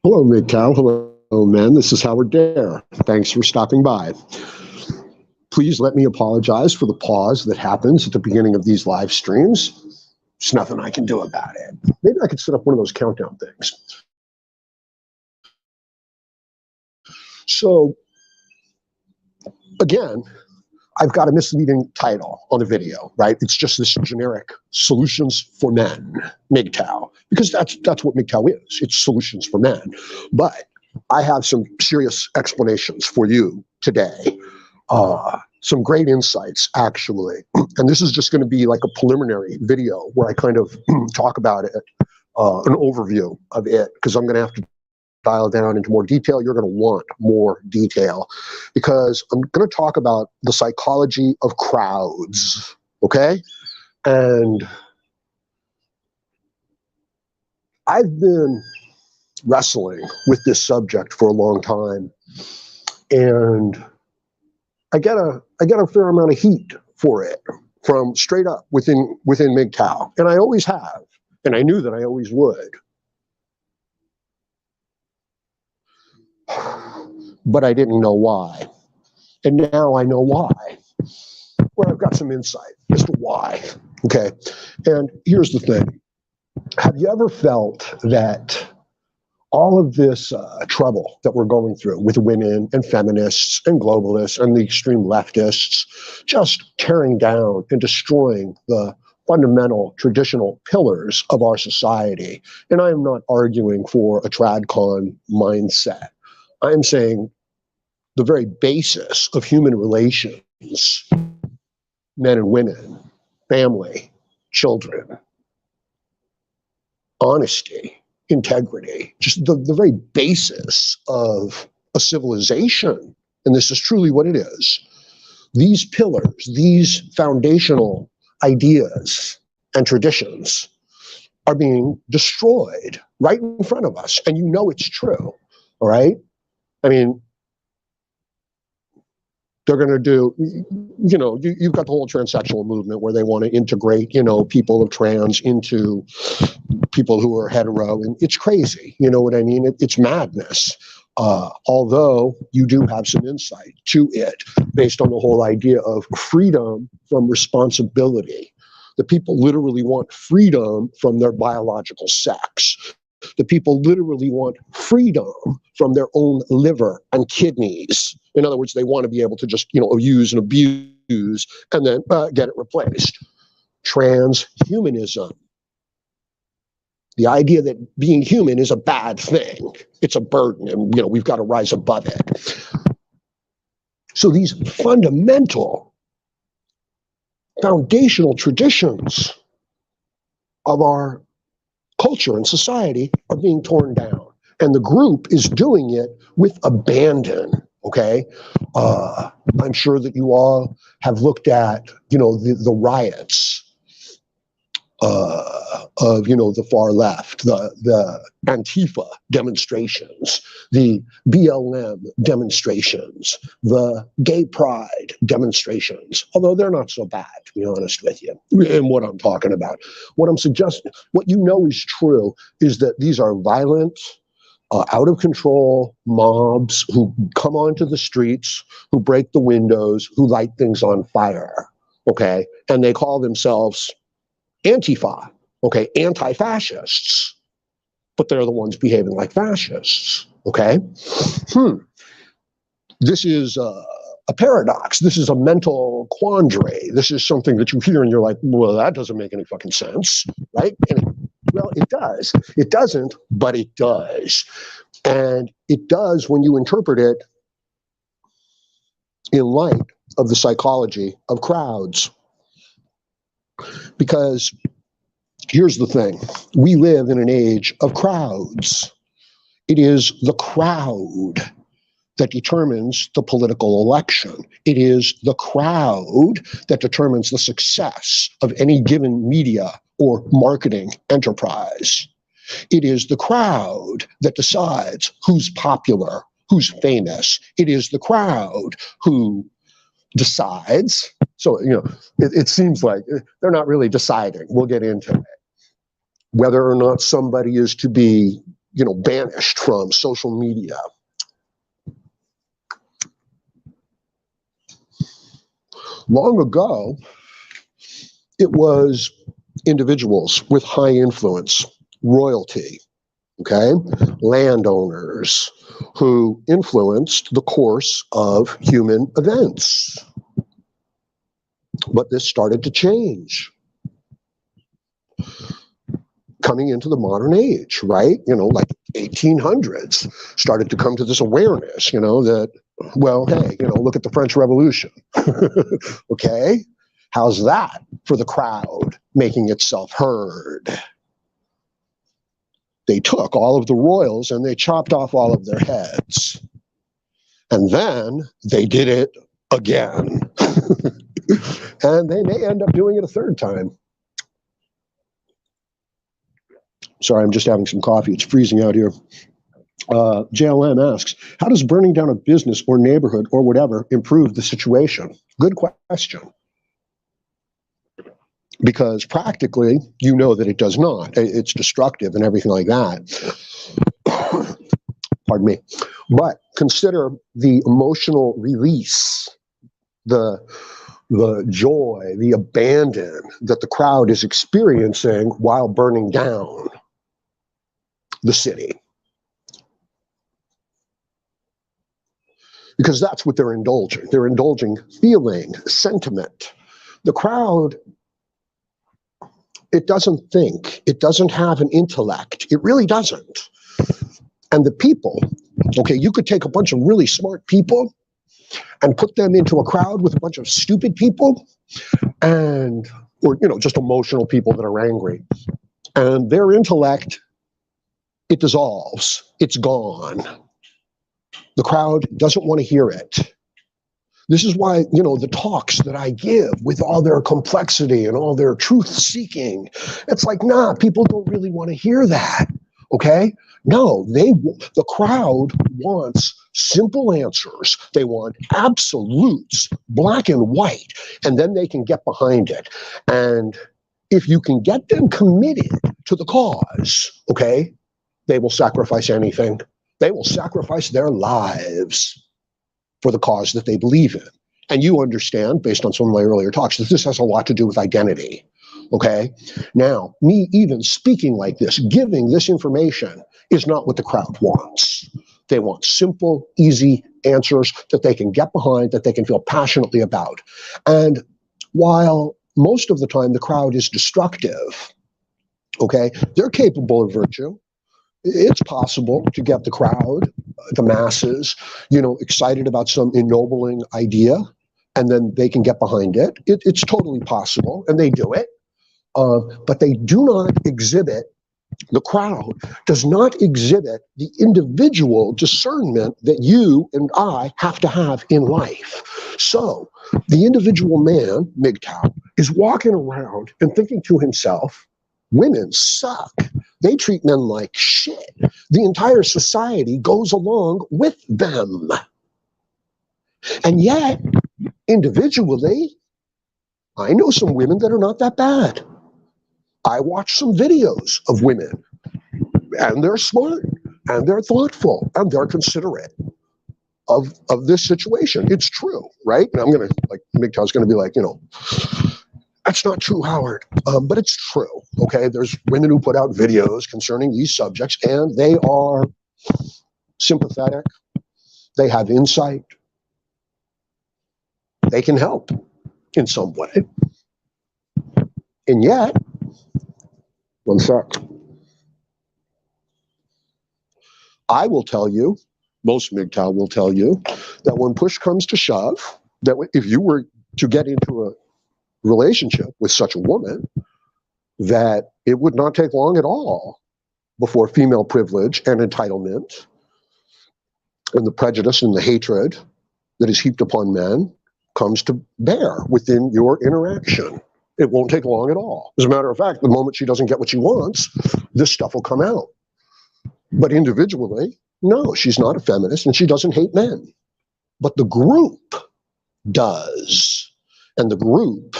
Hello, MGTOW. Hello, men. This is Howard Dare. Thanks for stopping by. Please let me apologize for the pause that happens at the beginning of these live streams. There's nothing I can do about it. Maybe I could set up one of those countdown things. So, again, I've got a misleading title on the video, right? It's just this generic solutions for men, MGTOW, because that's what MGTOW is. It's solutions for men. But I have some serious explanations for you today. Some great insights, actually. And this is just going to be like a preliminary video where I kind of talk about it, an overview of it, because I'm going to have to dial down into more detail. You're going to want more detail because I'm going to talk about the psychology of crowds, okay? And I've been wrestling with this subject for a long time, and I get a fair amount of heat for it from straight up within MGTOW, and I always have, and I knew that I always would. But I didn't know why. And now I know why. Well, I've got some insight as to why. Okay. And here's the thing. Have you ever felt that all of this trouble that we're going through with women and feminists and globalists and the extreme leftists just tearing down and destroying the fundamental traditional pillars of our society? And I am not arguing for a tradcon mindset. I'm saying the very basis of human relations, men and women, family, children, honesty, integrity, just the very basis of a civilization. And this is truly what it is. These pillars, these foundational ideas and traditions are being destroyed right in front of us. And you know it's true, all right? I mean, they're going to do, you've got the whole transsexual movement where they want to integrate, people of trans into people who are hetero. And it's crazy. You know what I mean? It's madness. Although you do have some insight to it based on the whole idea of freedom from responsibility. The people literally want freedom from their biological sex. The people literally want freedom from their own liver and kidneys. In other words, they want to be able to just, use and abuse and then get it replaced. Transhumanism. The idea that being human is a bad thing. It's a burden, and we've got to rise above it. So these fundamental, foundational traditions of our culture and society are being torn down. And the group is doing it with abandon, okay? I'm sure that you all have looked at, the riots of, the far left, the Antifa demonstrations, the BLM demonstrations, the gay pride demonstrations, although they're not so bad, to be honest with you, in what I'm talking about. What I'm suggesting, what is true, is that these are violent, out of control mobs who come onto the streets, who break the windows, who light things on fire, okay? And they call themselves Antifa, okay, anti-fascists, but they're the ones behaving like fascists, okay? This is a paradox. This is a mental quandary. This is something that you hear and you're like, well, that doesn't make any fucking sense, right? And well, it does. It doesn't, but it does. And it does when you interpret it in light of the psychology of crowds. Because here's the thing, we live in an age of crowds. It is the crowd that determines the political election. It is the crowd that determines the success of any given media or marketing enterprise. It is the crowd that decides who's popular, who's famous. It is the crowd who decides. So, it seems like they're not really deciding. We'll get into it. Whether or not somebody is to be banished from social media. Long ago, it was individuals with high influence, royalty, okay, landowners who influenced the course of human events. But this started to change coming into the modern age, right? Like 1800s, started to come to this awareness, that, well, hey, look at the French Revolution. Okay? How's that for the crowd making itself heard? They took all of the royals and they chopped off all of their heads. And then they did it again. And they may end up doing it a third time. Sorry, I'm just having some coffee. It's freezing out here. JLM asks, how does burning down a business or neighborhood or whatever improve the situation? Good question. Because practically, that it does not. It's destructive and everything like that. Pardon me. But consider the emotional release, the joy, the abandon that the crowd is experiencing while burning down the city. Because that's what they're indulging. They're indulging feeling, sentiment. The crowd, it doesn't think. It doesn't have an intellect. It really doesn't. And the people, okay, you could take a bunch of really smart people and put them into a crowd with a bunch of stupid people or just emotional people that are angry. And their intellect, it dissolves. It's gone. The crowd doesn't want to hear it. This is why, the talks that I give with all their complexity and all their truth seeking, it's like, nah, people don't really want to hear that. Okay? No, the crowd wants simple answers. They want absolutes, black and white, and then they can get behind it. And if you can get them committed to the cause, okay, they will sacrifice anything. They will sacrifice their lives for the cause that they believe in. And you understand, based on some of my earlier talks, that this has a lot to do with identity. Okay? Now, me even speaking like this, giving this information, is not what the crowd wants. They want simple, easy answers that they can get behind, that they can feel passionately about. And while most of the time the crowd is destructive, okay, they're capable of virtue. It's possible to get the crowd, the masses, excited about some ennobling idea, and then they can get behind it. It's totally possible, and they do it. But they do not exhibit, the crowd does not exhibit the individual discernment that you and I have to have in life. So the individual man, MGTOW, is walking around and thinking to himself, women suck. They treat men like shit. The entire society goes along with them. And yet, individually, I know some women that are not that bad. I watch some videos of women, and they're smart, and they're thoughtful, and they're considerate of this situation. It's true, right? And I'm going to, MGTOW's going to be like, that's not true, Howard. But it's true, okay? There's women who put out videos concerning these subjects, and they are sympathetic. They have insight. They can help in some way. And yet, one sec. I will tell you, most MGTOW will tell you, that when push comes to shove, that if you were to get into a relationship with such a woman, that it would not take long at all before female privilege and entitlement and the prejudice and the hatred that is heaped upon men comes to bear within your interaction. It won't take long at all. As a matter of fact, the moment she doesn't get what she wants, this stuff will come out. But individually, no, she's not a feminist and she doesn't hate men. But the group does. And the group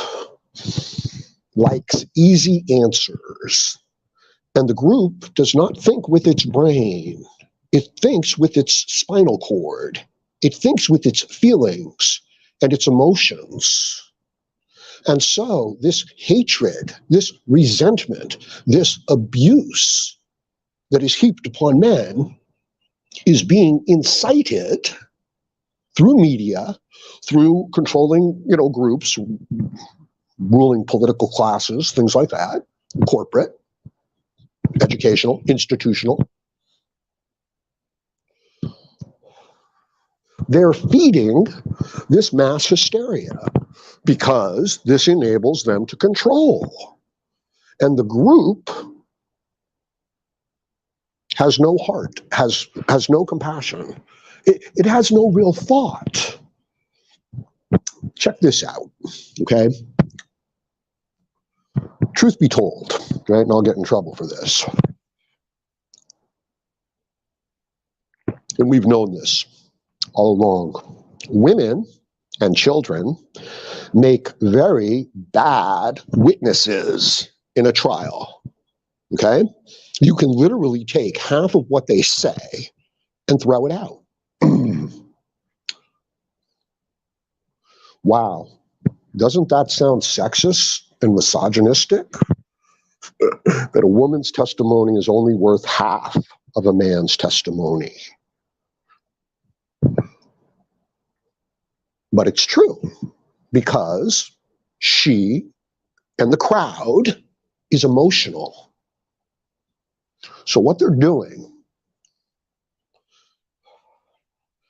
likes easy answers. And the group does not think with its brain. It thinks with its spinal cord. It thinks with its feelings and its emotions. And so this hatred, this resentment, this abuse that is heaped upon men is being incited through media, through controlling, groups, ruling political classes, things like that, corporate, educational, institutional. They're feeding this mass hysteria because this enables them to control. And the group has no heart, has no compassion. It has no real thought. Check this out, okay? Truth be told, right, and I'll get in trouble for this. And we've known this all along. Women and children make very bad witnesses in a trial, okay? You can literally take half of what they say and throw it out. Wow, doesn't that sound sexist and misogynistic? That a woman's testimony is only worth half of a man's testimony. But it's true, because she and the crowd is emotional. So what they're doing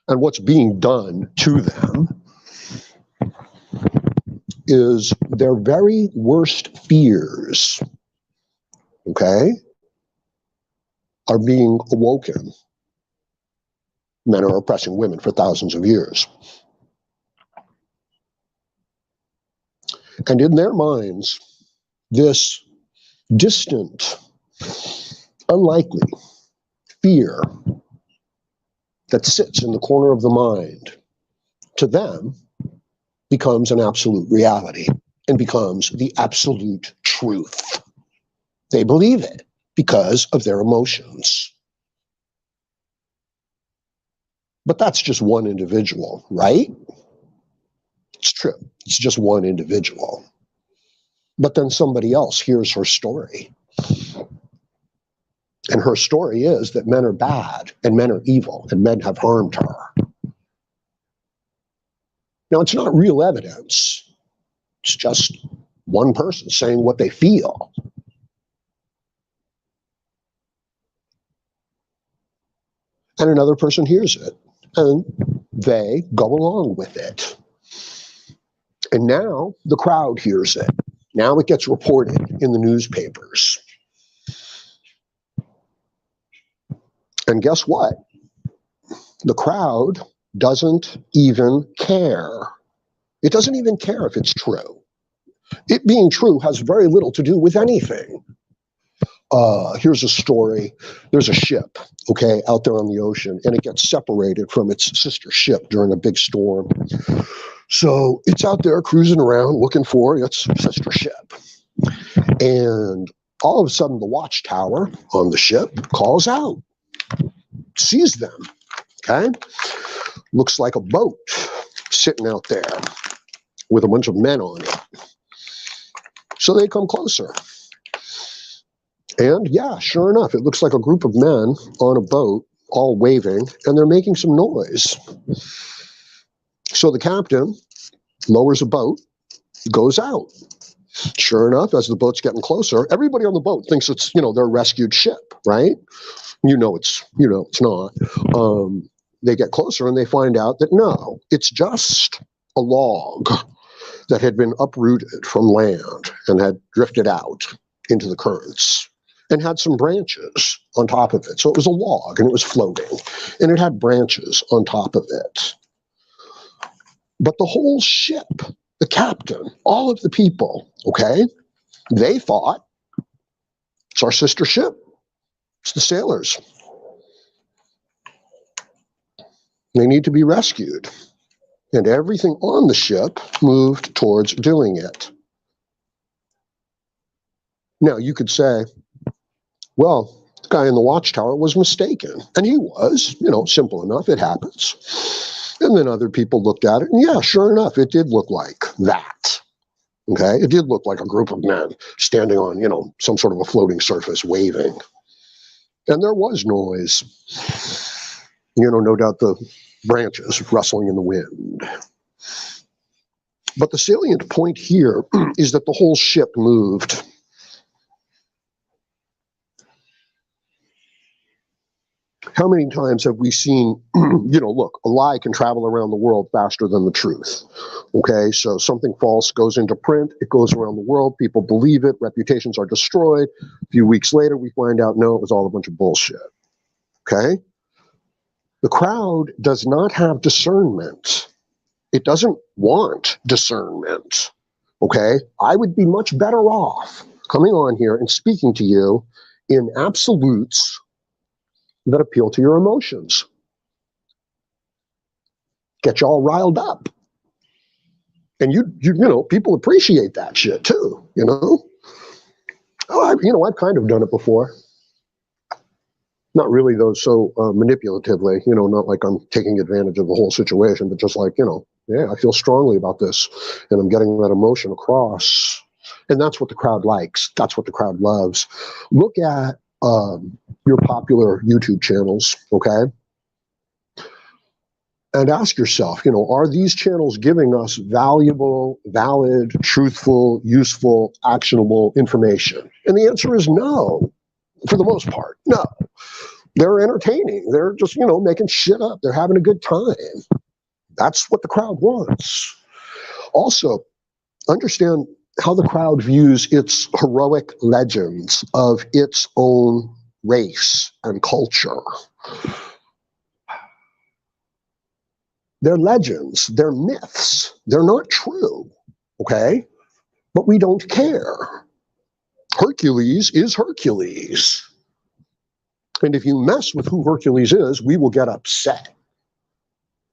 and what's being done to them is their very worst fears, okay, are being awoken. Men are oppressing women for thousands of years. And in their minds, this distant, unlikely fear that sits in the corner of the mind, to them, becomes an absolute reality and becomes the absolute truth. They believe it because of their emotions. But that's just one individual, right? It's true. It's just one individual. But then somebody else hears her story. And her story is that men are bad and men are evil and men have harmed her. Now, it's not real evidence. It's just one person saying what they feel. And another person hears it, and they go along with it. And now the crowd hears it. Now it gets reported in the newspapers. And guess what? The crowd doesn't even care. It doesn't even care if it's true. It being true has very little to do with anything. Here's a story. There's a ship, okay, out there on the ocean, and it gets separated from its sister ship during a big storm. So it's out there cruising around looking for its sister ship. And all of a sudden, the watchtower on the ship calls out, sees them, okay? Looks like a boat sitting out there with a bunch of men on it. So they come closer. And yeah, sure enough, it looks like a group of men on a boat, all waving, and they're making some noise. So the captain lowers a boat, goes out. Sure enough, as the boat's getting closer, everybody on the boat thinks it's, their rescued ship, right? It's not. They get closer and they find out that no, it's just a log that had been uprooted from land and had drifted out into the currents and had some branches on top of it. So it was a log and it was floating and it had branches on top of it. But the whole ship, the captain, all of the people, okay, they thought it's our sister ship. It's the sailors. They need to be rescued. And everything on the ship moved towards doing it. Now, you could say, Well, the guy in the watchtower was mistaken. And he was, simple enough. It happens. And then other people looked at it, and yeah, sure enough, it did look like that. Okay? It did look like a group of men standing on, some sort of a floating surface waving. And there was noise. No doubt the branches rustling in the wind. But the salient point here is that the whole ship moved. How many times have we seen, look, a lie can travel around the world faster than the truth. Okay, so something false goes into print, it goes around the world, people believe it, reputations are destroyed. A few weeks later, we find out, no, it was all a bunch of bullshit. Okay? The crowd does not have discernment. It doesn't want discernment. Okay? I would be much better off coming on here and speaking to you in absolutes that appeal to your emotions. Get you all riled up. And people appreciate that shit too, I've kind of done it before. Not really though so manipulatively, not like I'm taking advantage of the whole situation, but just like, yeah, I feel strongly about this and I'm getting that emotion across. And that's what the crowd likes. That's what the crowd loves. Look at your popular YouTube channels, okay? And ask yourself, are these channels giving us valuable, valid, truthful, useful, actionable information? And the answer is no, for the most part, no. They're entertaining. They're just, making shit up. They're having a good time. That's what the crowd wants. Also, understand how the crowd views its heroic legends of its own race and culture. They're legends, they're myths, they're not true, okay? But we don't care. Hercules is Hercules. And if you mess with who Hercules is, we will get upset.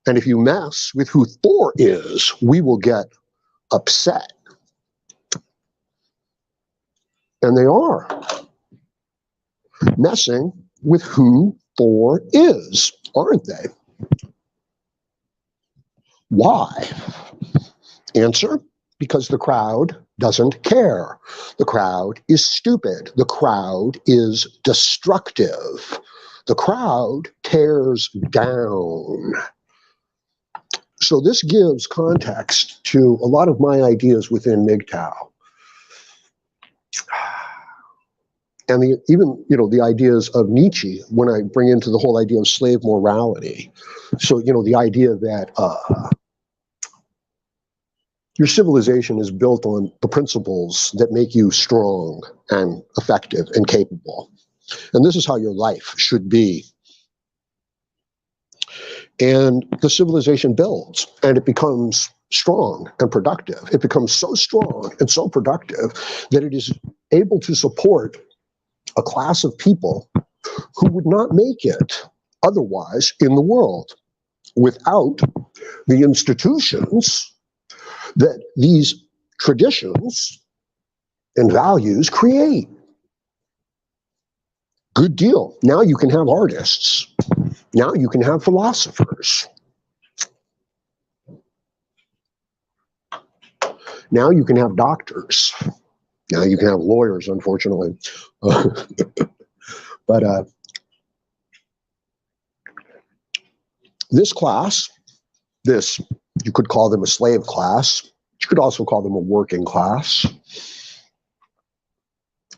And if you mess with who Thor is, we will get upset. And they are messing with who Thor is, aren't they? Why? Answer, because the crowd doesn't care. The crowd is stupid. The crowd is destructive. The crowd tears down. So this gives context to a lot of my ideas within MGTOW. And even the ideas of Nietzsche, when I bring into the whole idea of slave morality. So, the idea that your civilization is built on the principles that make you strong and effective and capable. And this is how your life should be. And the civilization builds, and it becomes strong and productive. It becomes so strong and so productive that it is able to support a class of people who would not make it otherwise in the world without the institutions that these traditions and values create. Good deal. Now you can have artists. Now you can have philosophers. Now you can have doctors. Now you can have lawyers, unfortunately. But this class, you could call them a slave class. You could also call them a working class.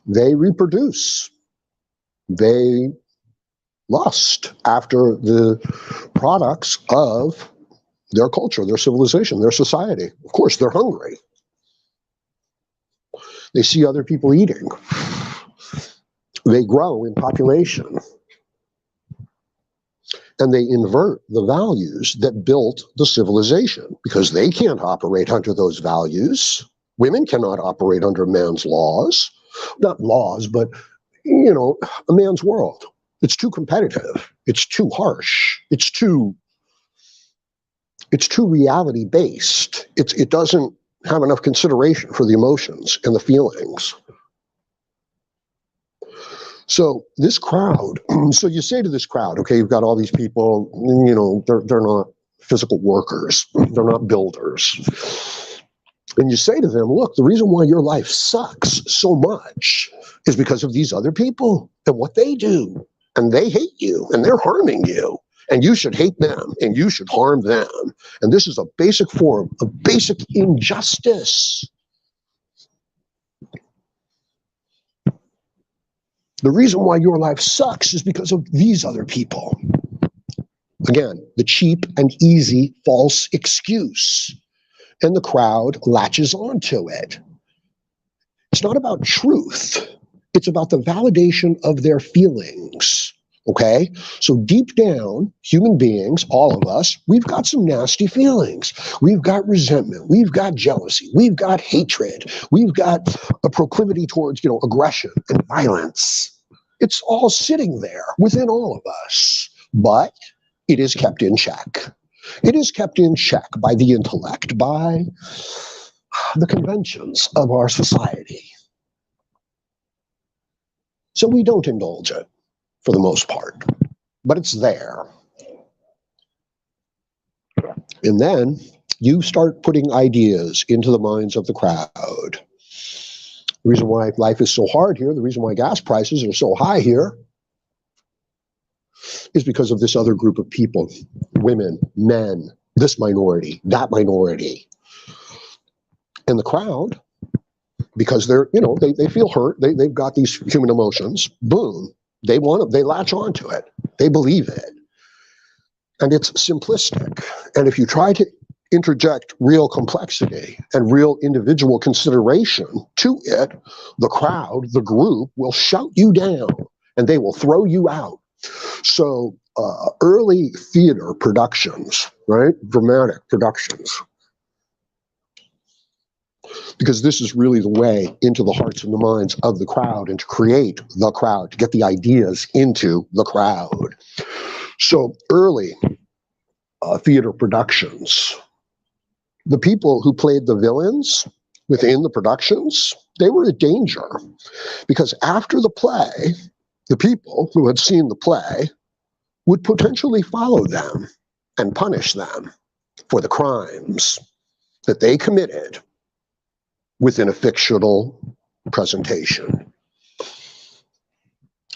They reproduce. They lust after the products of their culture, their civilization, their society. Of course, they're hungry. They see other people eating. They grow in population. And they invert the values that built the civilization because they can't operate under those values. Women cannot operate under man's laws. Not laws, but, a man's world. It's too competitive. It's too harsh. It's too reality-based. It doesn't have enough consideration for the emotions and the feelings. So this crowd, so you say to this crowd, okay, you've got all these people, they're not physical workers, they're not builders. And you say to them, look, the reason why your life sucks so much is because of these other people and what they do. And they hate you and they're harming you. And you should hate them and you should harm them. And this is a basic form of basic injustice. The reason why your life sucks is because of these other people. Again, the cheap and easy false excuse. And the crowd latches onto it. It's not about truth. It's about the validation of their feelings. Okay? So deep down, human beings, all of us, we've got some nasty feelings. We've got resentment. We've got jealousy. We've got hatred. We've got a proclivity towards, aggression and violence. It's all sitting there within all of us. But it is kept in check. It is kept in check by the intellect, by the conventions of our society. So we don't indulge it for the most part, but it's there. And then you start putting ideas into the minds of the crowd. The reason why life is so hard here, the reason why gas prices are so high here, is because of this other group of people, women, men, this minority, that minority. And the crowd, because they're, they feel hurt, they've got these human emotions, boom, they latch onto it, they believe it. And it's simplistic. And if you try to interject real complexity and real individual consideration to it, the crowd, the group, will shout you down and they will throw you out. So early theater productions, right? Dramatic productions. Because this is really the way into the hearts and the minds of the crowd and to create the crowd, to get the ideas into the crowd. So early theater productions, the people who played the villains within the productions, they were in danger. Because after the play, the people who had seen the play would potentially follow them and punish them for the crimes that they committed within a fictional presentation.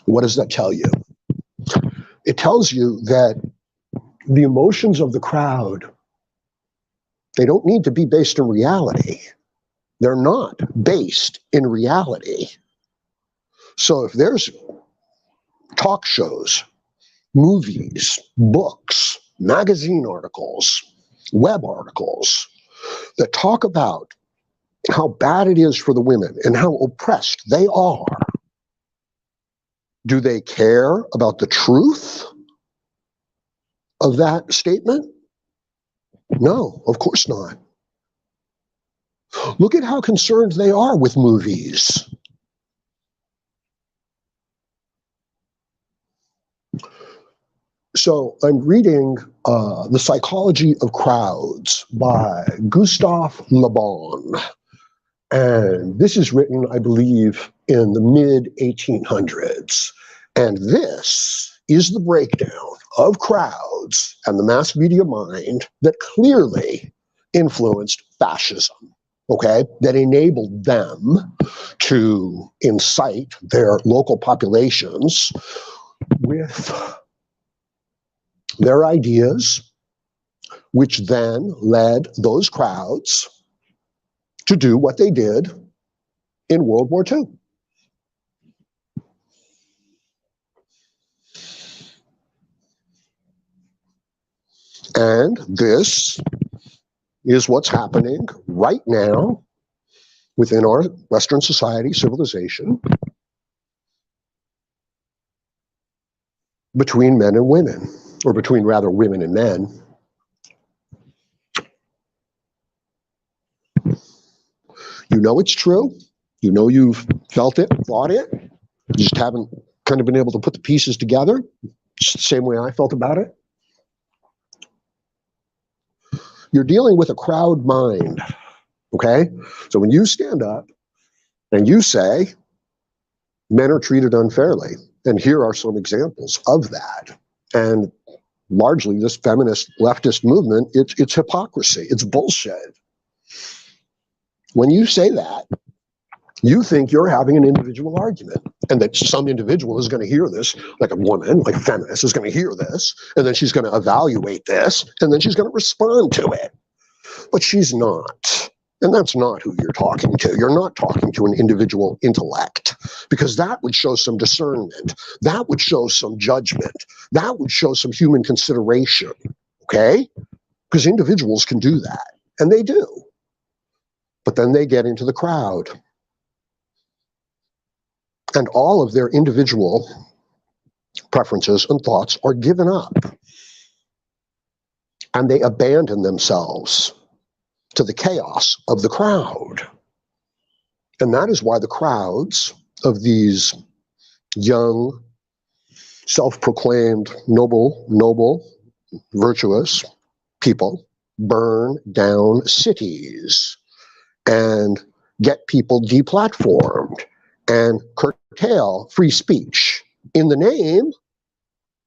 What does that tell you? It tells you that the emotions of the crowd, they don't need to be based in reality. They're not based in reality. So if there's talk shows, movies, books, magazine articles, web articles that talk about how bad it is for the women and how oppressed they are, do they care about the truth of that statement? No, of course not. Look at how concerned they are with movies. So I'm reading The Psychology of Crowds by Gustave Le Bon. And this is written, I believe, in the mid-1800s. And this is the breakdown of crowds and the mass media mind that clearly influenced fascism, okay? That enabled them to incite their local populations with their ideas, which then led those crowds to do what they did in World War II. And this is what's happening right now within our Western society, civilization, between men and women, or between rather women and men. You know it's true. You know you've felt it, thought it. You just haven't kind of been able to put the pieces together. It's the same way I felt about it. You're dealing with a crowd mind, okay? So when you stand up and you say, Men are treated unfairly. And here are some examples of that. And largely this feminist leftist movement, it's hypocrisy. It's bullshit. When you say that, you think you're having an individual argument and that some individual is going to hear this, like a woman, like a feminist is going to hear this, and then she's going to evaluate this, and then she's going to respond to it. But she's not. And that's not who you're talking to. You're not talking to an individual intellect, because that would show some discernment. That would show some judgment. That would show some human consideration, okay? Because individuals can do that, and they do. But then they get into the crowd. And all of their individual preferences and thoughts are given up. And they abandon themselves to the chaos of the crowd. And that is why the crowds of these young, self-proclaimed noble, virtuous people burn down cities and get people deplatformed and curtail free speech in the name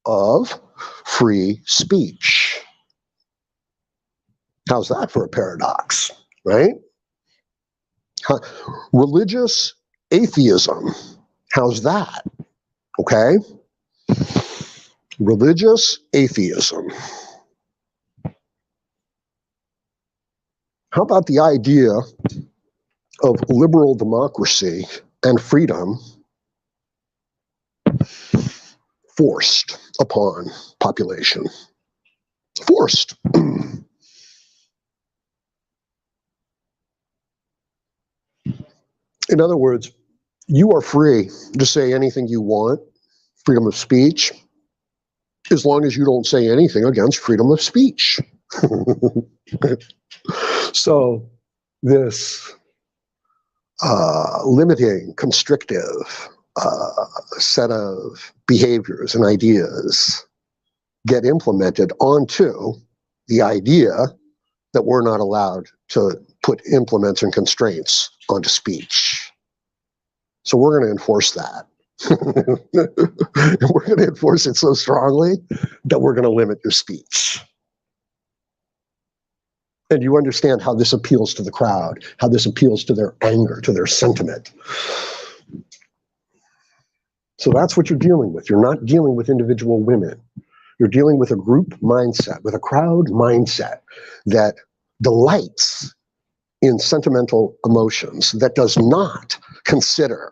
of free speech. How's that for a paradox, right? Religious atheism, how's that? Okay? Religious atheism. How about the idea of liberal democracy and freedom forced upon population? Forced. In other words, you are free to say anything you want, freedom of speech, as long as you don't say anything against freedom of speech. So this limiting, constrictive set of behaviors and ideas get implemented onto the idea that we're not allowed to put implements and constraints onto speech. So we're going to enforce that. And we're going to enforce it so strongly that we're going to limit your speech. And you understand how this appeals to the crowd, how this appeals to their anger, to their sentiment. So that's what you're dealing with. You're not dealing with individual women. You're dealing with a group mindset, with a crowd mindset that delights in sentimental emotions, that does not consider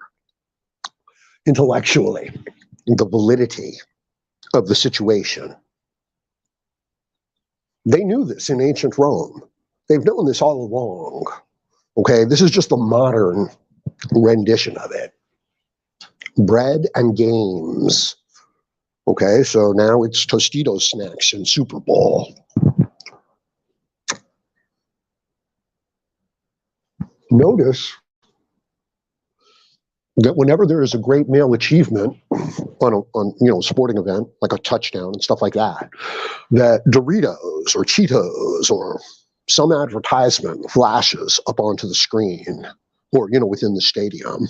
intellectually the validity of the situation. They knew this in ancient Rome. They've known this all along. Okay, this is just a modern rendition of it. Bread and games. Okay, so now it's Tostitos snacks and Super Bowl. Notice that whenever there is a great male achievement on a sporting event, like a touchdown and stuff like that, that Doritos or Cheetos or some advertisement flashes up onto the screen or, within the stadium.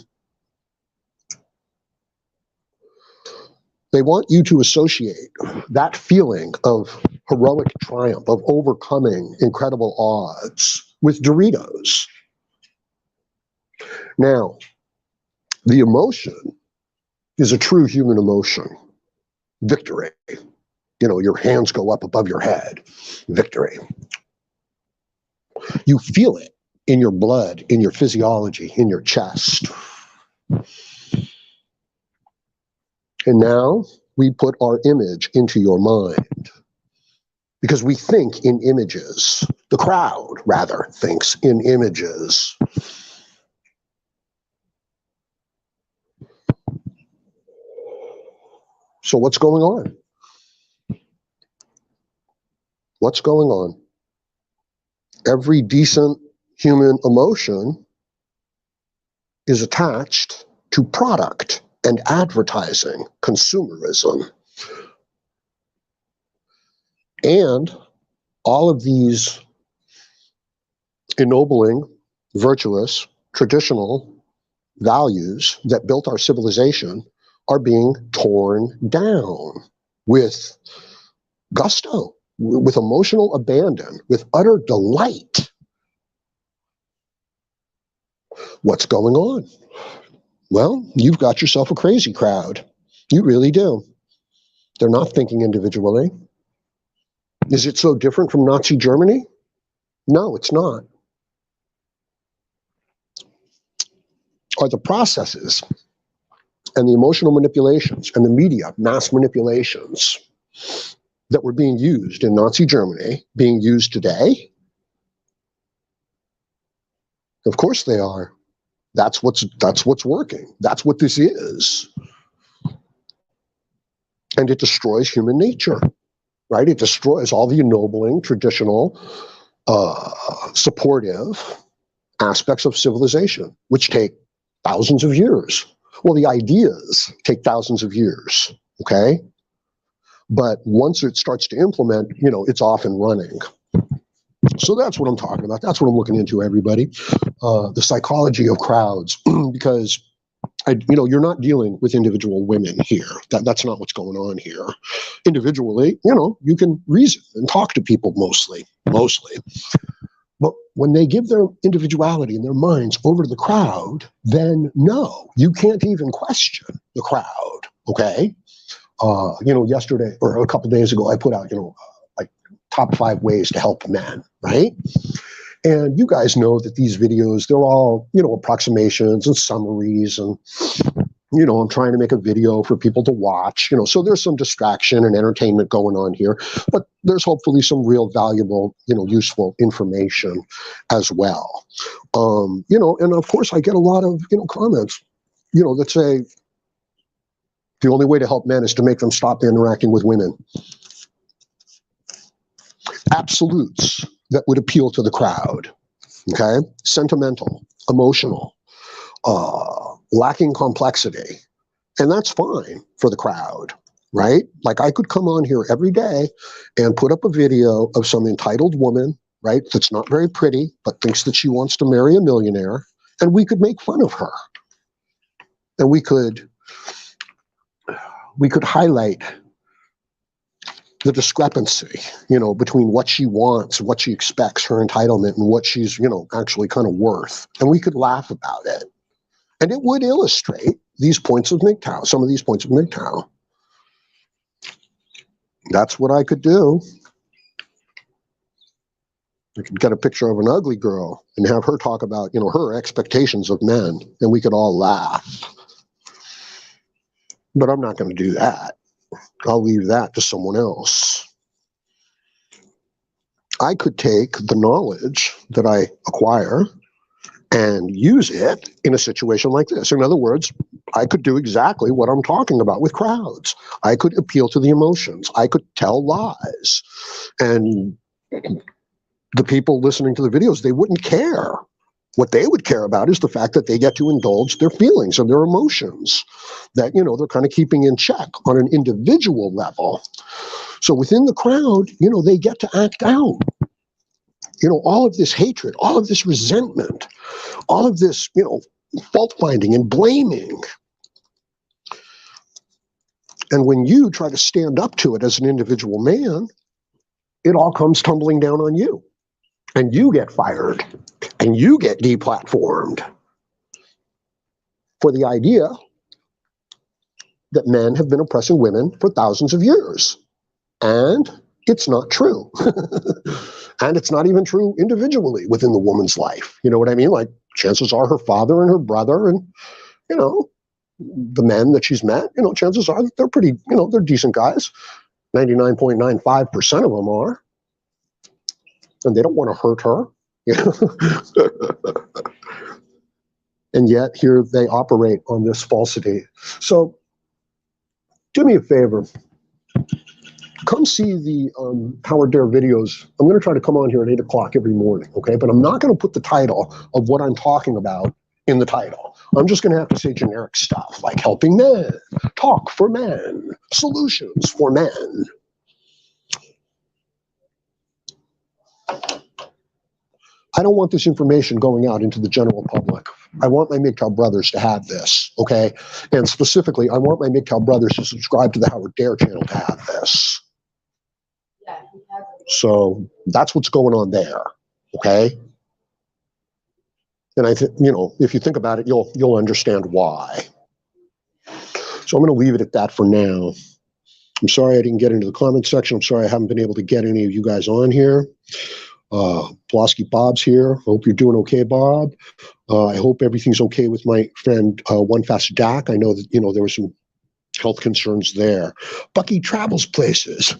They want you to associate that feeling of heroic triumph, of overcoming incredible odds with Doritos. Now, the emotion is a true human emotion. Victory. Your hands go up above your head. Victory. You feel it in your blood, in your physiology, in your chest. And now we put our image into your mind because we think in images. The crowd, rather, thinks in images. So what's going on? What's going on? Every decent human emotion is attached to product and advertising, consumerism. And all of these ennobling, virtuous, traditional, values that built our civilization are being torn down with gusto, with emotional abandon, with utter delight. What's going on? Well, you've got yourself a crazy crowd. You really do. They're not thinking individually. Is it so different from Nazi Germany? No, it's not. Are the processes and the emotional manipulations and the media mass manipulations that were being used in Nazi Germany being used today? Of course they are. That's what's working. That's what this is. And it destroys human nature, right? It destroys all the ennobling, traditional, supportive aspects of civilization, which take thousands of years. Well, the ideas take thousands of years, okay? But once it starts to implement, it's off and running. So that's what I'm talking about. That's what I'm looking into, everybody. The psychology of crowds, because you're not dealing with individual women here. That's not what's going on here. Individually, you can reason and talk to people mostly. But when they give their individuality and their minds over to the crowd, then no, you can't even question the crowd, okay? Yesterday or a couple of days ago, I put out, like top 5 ways to help men, right? And you guys know that these videos, they're all, approximations and summaries, and, I'm trying to make a video for people to watch, so there's some distraction and entertainment going on here, but there's hopefully some real valuable, useful information as well. And of course I get a lot of, comments, that say the only way to help men is to make them stop interacting with women. Absolutes that would appeal to the crowd, okay? Sentimental, emotional, lacking complexity. And that's fine for the crowd, right? Like I could come on here every day and put up a video of some entitled woman, right, that's not very pretty, but thinks that she wants to marry a millionaire, and we could make fun of her. And we could highlight the discrepancy, between what she wants, what she expects, her entitlement, and what she's, actually kind of worth. And we could laugh about it. And it would illustrate these points of MGTOW, some of these points of MGTOW. That's what I could do. I could get a picture of an ugly girl and have her talk about, her expectations of men, and we could all laugh. But I'm not going to do that. I'll leave that to someone else. I could take the knowledge that I acquire and use it in a situation like this. In other words, I could do exactly what I'm talking about with crowds. I could appeal to the emotions. I could tell lies. And the people listening to the videos, they wouldn't care. What they would care about is the fact that they get to indulge their feelings and their emotions that, they're kind of keeping in check on an individual level. So within the crowd, they get to act out. All of this hatred, all of this resentment, all of this, fault finding and blaming. And when you try to stand up to it as an individual man, it all comes tumbling down on you. And you get fired. And you get deplatformed for the idea that men have been oppressing women for thousands of years. And it's not true. And it's not even true individually within the woman's life. You know what I mean? Like, chances are her father and her brother and, the men that she's met, chances are that they're pretty, they're decent guys. 99.95% of them are. And they don't want to hurt her. And yet here they operate on this falsity. So do me a favor. Come see the Howard Dare videos. I'm going to try to come on here at 8 o'clock every morning, okay? But I'm not going to put the title of what I'm talking about in the title. I'm just going to have to say generic stuff like helping men, talk for men, solutions for men. I don't want this information going out into the general public. I want my MGTOW brothers to have this, okay? And specifically, I want my MGTOW brothers to subscribe to the Howard Dare channel to have this. So that's what's going on there, okay? And I think, you know, if you think about it, you'll understand why. So I'm going to leave it at that for now. I'm sorry I didn't get into the comment section. I'm sorry I haven't been able to get any of you guys on here. Pulaski Bob's here. Hope you're doing okay, Bob. I hope everything's okay with my friend One Fast Dak. I know that, you know, there were some health concerns there. Bucky travels places.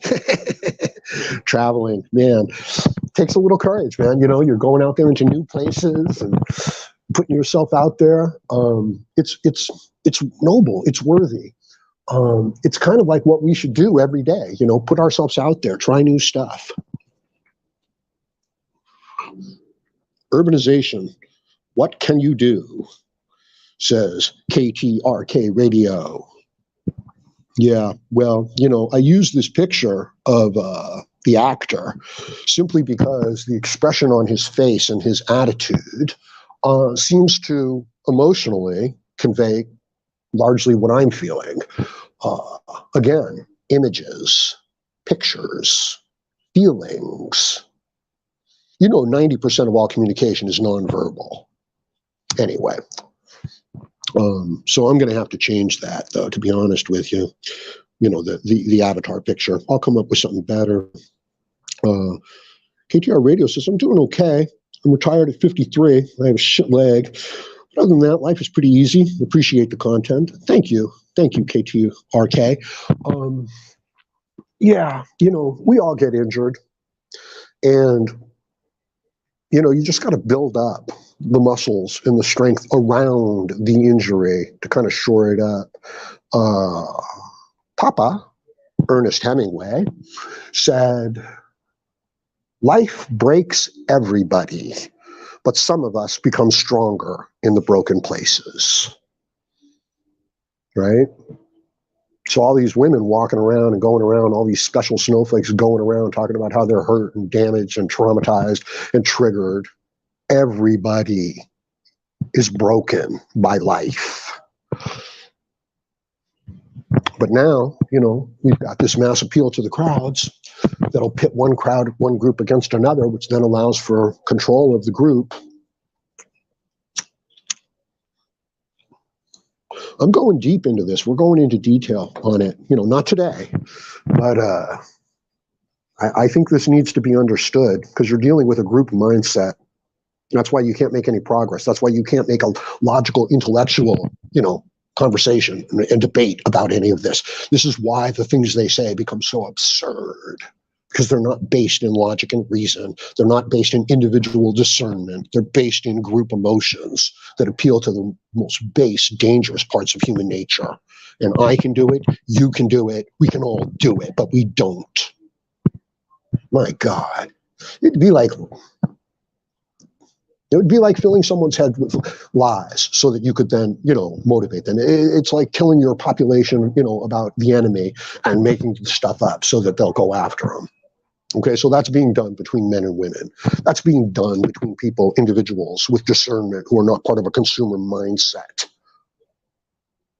Traveling, man, takes a little courage, man. You know, you're going out there into new places and putting yourself out there. It's noble. It's worthy. It's kind of like what we should do every day. You know, put ourselves out there, try new stuff. Urbanization. What can you do? Says KTRK Radio. Yeah, well, you know, I use this picture of the actor simply because the expression on his face and his attitude seems to emotionally convey largely what I'm feeling. Again, images, pictures, feelings. You know, 90% of all communication is nonverbal. Anyway. So I'm going to have to change that, though, to be honest with you. You know, the avatar picture. I'll come up with something better. KTR Radio says, I'm doing okay. I'm retired at 53. I have a shit leg. But other than that, life is pretty easy. Appreciate the content. Thank you. Thank you, KTRK. Yeah, you know, we all get injured. And, you know, you just got to build up the muscles and the strength around the injury to kind of shore it up. Papa, Ernest Hemingway, said, life breaks everybody, but some of us become stronger in the broken places. Right? So all these women walking around and going around, all these special snowflakes going around talking about how they're hurt and damaged and traumatized and triggered. Everybody is broken by life. But now, you know, we've got this mass appeal to the crowds that'll pit one group against another, which then allows for control of the group. I'm going deep into this. We're going into detail on it. You know, not today, but I think this needs to be understood because you're dealing with a group mindset. That's why you can't make any progress. That's why you can't make a logical, intellectual, you know, conversation and debate about any of this. This is why the things they say become so absurd, because they're not based in logic and reason. They're not based in individual discernment. They're based in group emotions that appeal to the most base, dangerous parts of human nature. And I can do it. You can do it. We can all do it, but we don't. My God. It'd be like filling someone's head with lies so that you could then, you know, motivate them. It's like killing your population, you know, about the enemy and making stuff up so that they'll go after them. Okay, so that's being done between men and women. That's being done between people, individuals with discernment who are not part of a consumer mindset.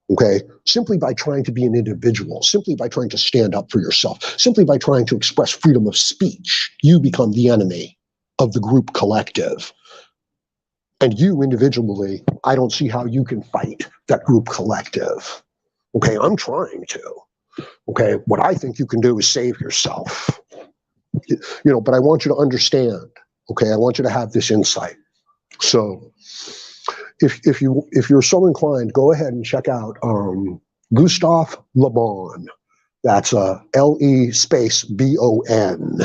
Okay, simply by trying to be an individual, simply by trying to stand up for yourself, simply by trying to express freedom of speech, you become the enemy of the group collective. And you individually, I don't see how you can fight that group collective. Okay, I'm trying to. Okay, what I think you can do is save yourself. You know, but I want you to understand. Okay, I want you to have this insight. So, if you're so inclined, go ahead and check out Gustave Le Bon. That's L-E space B-O-N.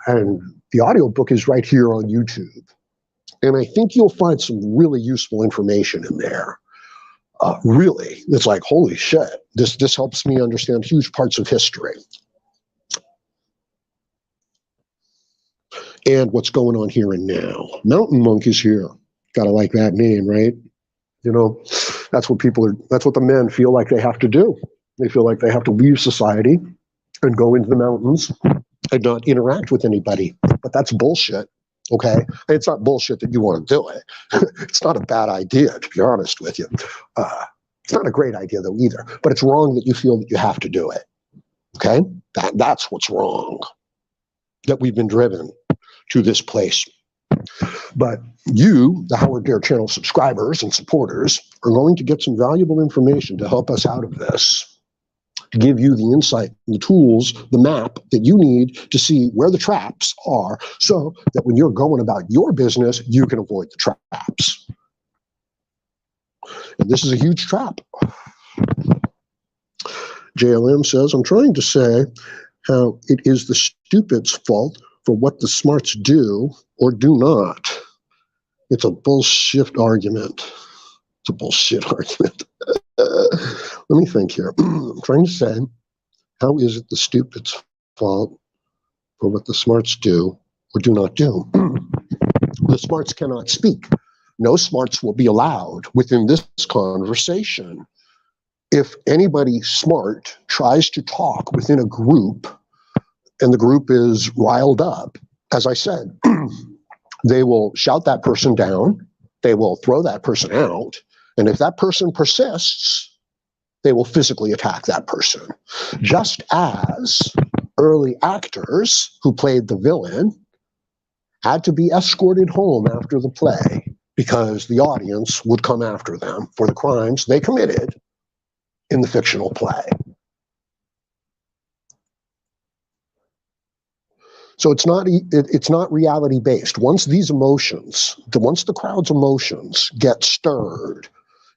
And the audiobook is right here on YouTube. And I think you'll find some really useful information in there. Really, it's like, holy shit, this helps me understand huge parts of history. And what's going on here and now. Mountain Monk is here. Gotta like that name, right? You know, that's what the men feel like they have to do. They feel like they have to leave society and go into the mountains and not interact with anybody. But that's bullshit. Okay? And it's not bullshit that you want to do it. It's not a bad idea, to be honest with you. It's not a great idea, though, either. But it's wrong that you feel that you have to do it. Okay? That's what's wrong. That we've been driven to this place. But you, the Howard Dare channel subscribers and supporters, are going to get some valuable information to help us out of this, to give you the insight, the tools, the map that you need to see where the traps are so that when you're going about your business, you can avoid the traps. And this is a huge trap. JLM says, I'm trying to say how it is the stupid's fault for what the smarts do or do not. It's a bullshit argument. It's a bullshit argument. Let me think here. I'm trying to say, how is it the stupid's fault for what the smarts do or do not do? The smarts cannot speak. No smarts will be allowed within this conversation. If anybody smart tries to talk within a group and the group is riled up, as I said, they will shout that person down, they will throw that person out, and if that person persists, they will physically attack that person. Just as early actors who played the villain had to be escorted home after the play because the audience would come after them for the crimes they committed in the fictional play. So it's not reality based. Once these emotions, once the crowd's emotions get stirred,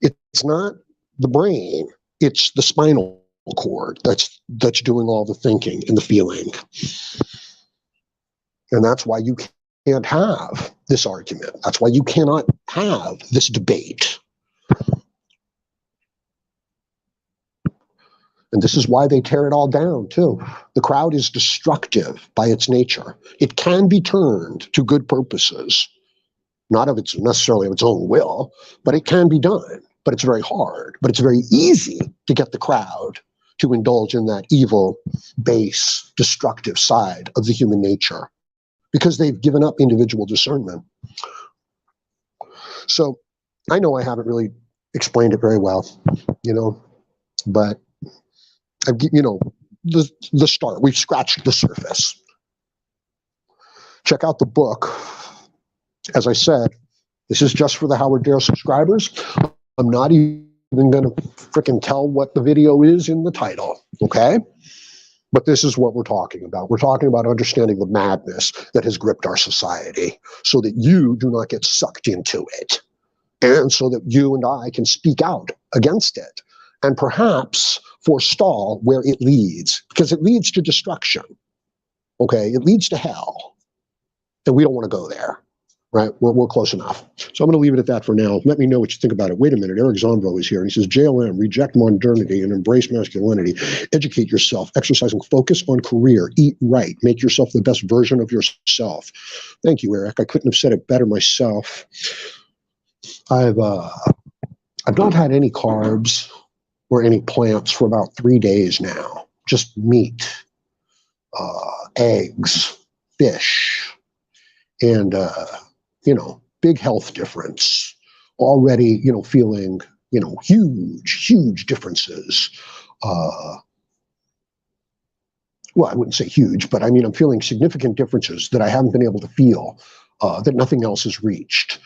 it's not the brain, it's the spinal cord that's doing all the thinking and the feeling. And that's why you can't have this argument. That's why you cannot have this debate. And this is why they tear it all down, too. The crowd is destructive by its nature. It can be turned to good purposes, not necessarily of its own will, but it can be done. But it's very hard. But it's very easy to get the crowd to indulge in that evil, base, destructive side of the human nature because they've given up individual discernment. So I know I haven't really explained it very well, but the start, we've scratched the surface. Check out the book. As I said, this is just for the Howard Dare subscribers. I'm not even going to frickin' tell what the video is in the title, okay? But this is what we're talking about. We're talking about understanding the madness that has gripped our society so that you do not get sucked into it. And so that you and I can speak out against it and perhaps forestall where it leads, because it leads to destruction. Okay, it leads to hell, and we don't want to go there, right? We're close enough. So I'm going to leave it at that for now. Let me know what you think about it. Wait a minute, Eric Zonvo is here, and he says, JLM, reject modernity and embrace masculinity. Educate yourself, exercising focus on career, eat right, make yourself the best version of yourself. Thank you, Eric. I couldn't have said it better myself. I've not had any carbs or any plants for about 3 days now. Just meat, eggs, fish, and, big health difference. Already, feeling, huge differences. Well, I wouldn't say huge, but I'm feeling significant differences that I haven't been able to feel, that nothing else has reached.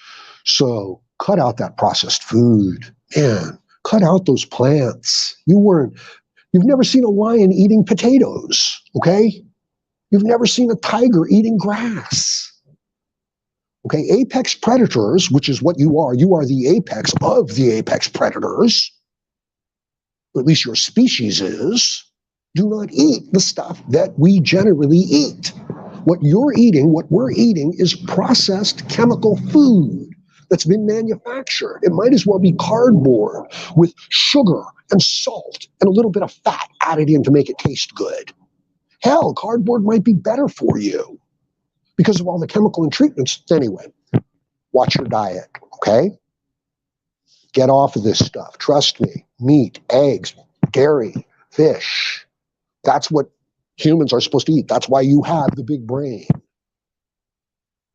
So cut out that processed food, man. Cut out those plants. You've never seen a lion eating potatoes, okay? You've never seen a tiger eating grass. Okay, apex predators, which is what you are the apex of the apex predators, or at least your species is, do not eat the stuff that we generally eat. What you're eating, what we're eating is processed chemical food that's been manufactured. It might as well be cardboard with sugar and salt and a little bit of fat added in to make it taste good. Hell, cardboard might be better for you because of all the chemical and treatments. Anyway, watch your diet, okay? Get off of this stuff. Trust me. Meat, eggs, dairy, fish. That's what humans are supposed to eat. That's why you have the big brain.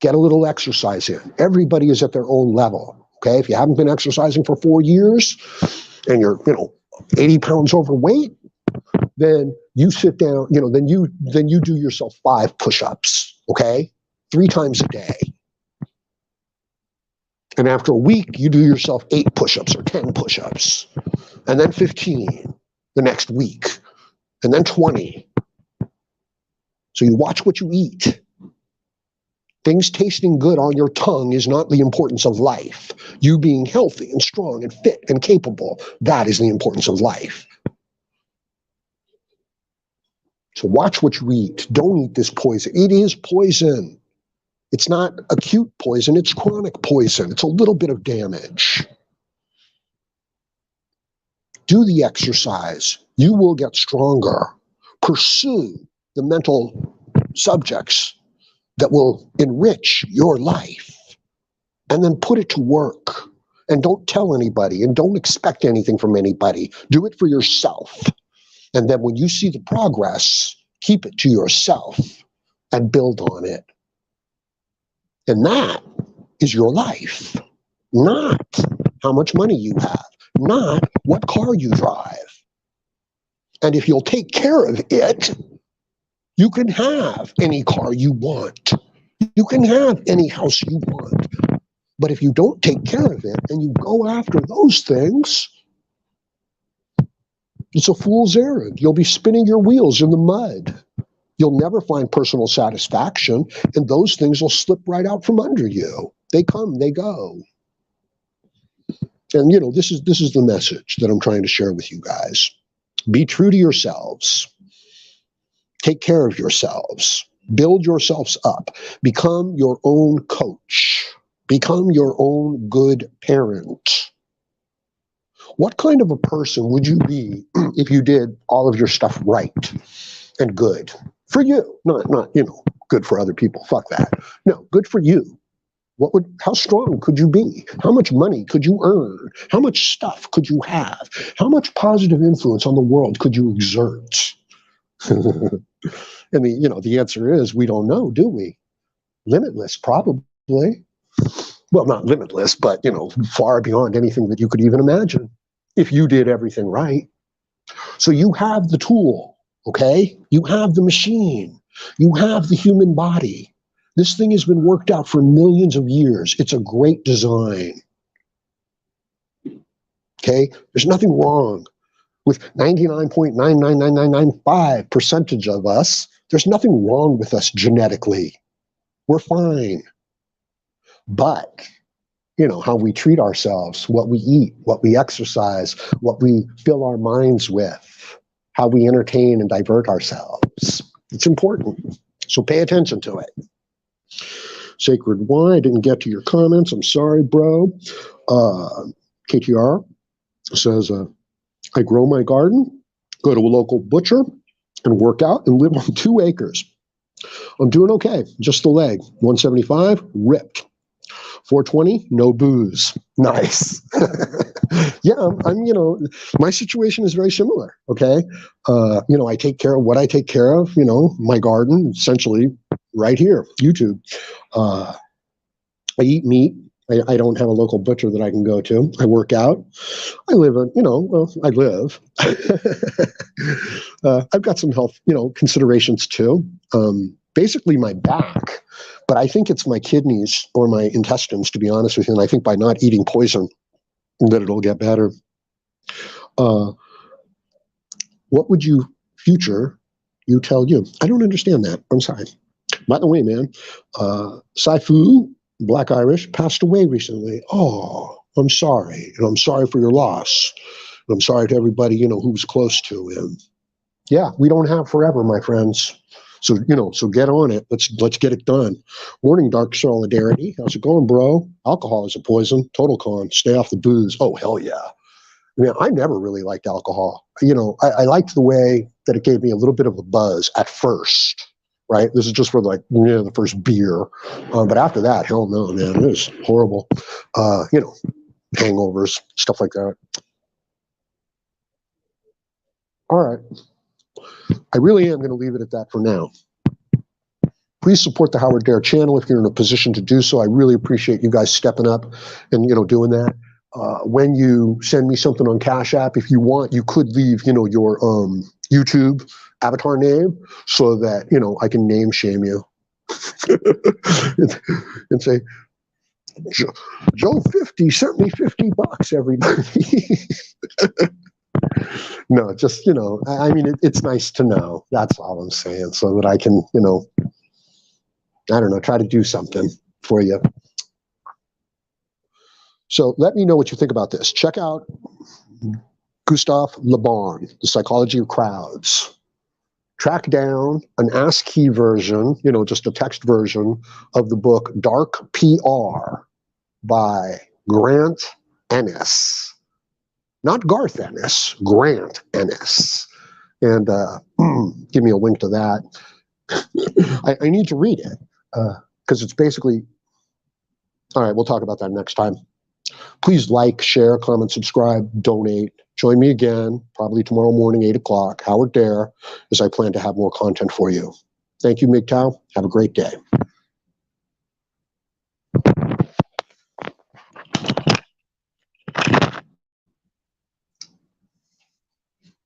Get a little exercise in. Everybody is at their own level. Okay, if you haven't been exercising for 4 years and you're 80 pounds overweight, then you sit down, then you do yourself 5 push-ups, okay? 3 times a day. And after a week, you do yourself 8 push-ups or 10 push-ups, and then 15 the next week, and then 20. So you watch what you eat. Things tasting good on your tongue is not the importance of life. You being healthy and strong and fit and capable, that is the importance of life. So watch what you eat. Don't eat this poison. It is poison. It's not acute poison, it's chronic poison. It's a little bit of damage. Do the exercise. You will get stronger. Pursue the mental subjects that will enrich your life. And then put it to work. And don't tell anybody and don't expect anything from anybody. Do it for yourself. And then when you see the progress, keep it to yourself and build on it. And that is your life, not how much money you have, not what car you drive. And if you'll take care of it, you can have any car you want. You can have any house you want. But if you don't take care of it and you go after those things, it's a fool's errand. You'll be spinning your wheels in the mud. You'll never find personal satisfaction, and those things will slip right out from under you. They come, they go. And this is the message that I'm trying to share with you guys. Be true to yourselves. Take care of yourselves. Build yourselves up. Become your own coach. Become your own good parent. What kind of a person would you be if you did all of your stuff right and good? For you, not good for other people. Fuck that. No, good for you. How strong could you be? How much money could you earn? How much stuff could you have? How much positive influence on the world could you exert? And the answer is we don't know, do we? Limitless, probably. Well, not limitless, but far beyond anything that you could even imagine if you did everything right. So you have the tool. Okay? You have the machine. You have the human body. This thing has been worked out for millions of years. It's a great design. Okay? There's nothing wrong with 99.999995% of us. There's nothing wrong with us genetically. We're fine. But, how we treat ourselves, what we eat, what we exercise, what we fill our minds with, how we entertain and divert ourselves. It's important. So pay attention to it. Sacred Y, I didn't get to your comments. I'm sorry, bro. KTR says, I grow my garden, go to a local butcher, and work out and live on 2 acres. I'm doing okay. Just the leg. 175, ripped. 420, no booze. Nice. Yeah, I'm my situation is very similar. Okay. I take care of what I take care of, my garden, essentially right here, YouTube. I eat meat. I don't have a local butcher that I can go to. I work out. I live I live. I've got some health, considerations too. Basically my back, but I think it's my kidneys or my intestines, to be honest with you. And I think by not eating poison, that it'll get better. What would you tell you? I don't understand that. I'm sorry. By the way, man, Saifu, Black Irish, passed away recently. Oh, I'm sorry. And I'm sorry for your loss. And I'm sorry to everybody, who was close to him. Yeah, we don't have forever, my friends. So, so get on it. Let's get it done. Morning, Dark Solidarity. How's it going, bro? Alcohol is a poison. Total con. Stay off the booze. Oh, hell yeah. I never really liked alcohol. I liked the way that it gave me a little bit of a buzz at first, right? This is just for the first beer. But after that, hell no, man. It was horrible. Hangovers, stuff like that. All right. I really am going to leave it at that for now. Please support the Howard Dare channel if you're in a position to do so. I really appreciate you guys stepping up and doing that. When you send me something on Cash App, if you want, you could leave your YouTube avatar name so that I can name shame you and say, Joe 50 sent me $50, everybody. No, just I mean, it's nice to know. That's all I'm saying, so that I can I don't know, try to do something for you. So let me know what you think about this. Check out Gustav Le Bon, The Psychology of Crowds. Track down an ASCII version, just a text version of the book Dark PR by Grant Ennis. Not Garth Ennis, Grant Ennis. And give me a link to that. I need to read it because it's basically, all right, we'll talk about that next time. Please like, share, comment, subscribe, donate. Join me again, probably tomorrow morning, 8 o'clock, Howard Dare, as I plan to have more content for you. Thank you, MGTOW. Have a great day.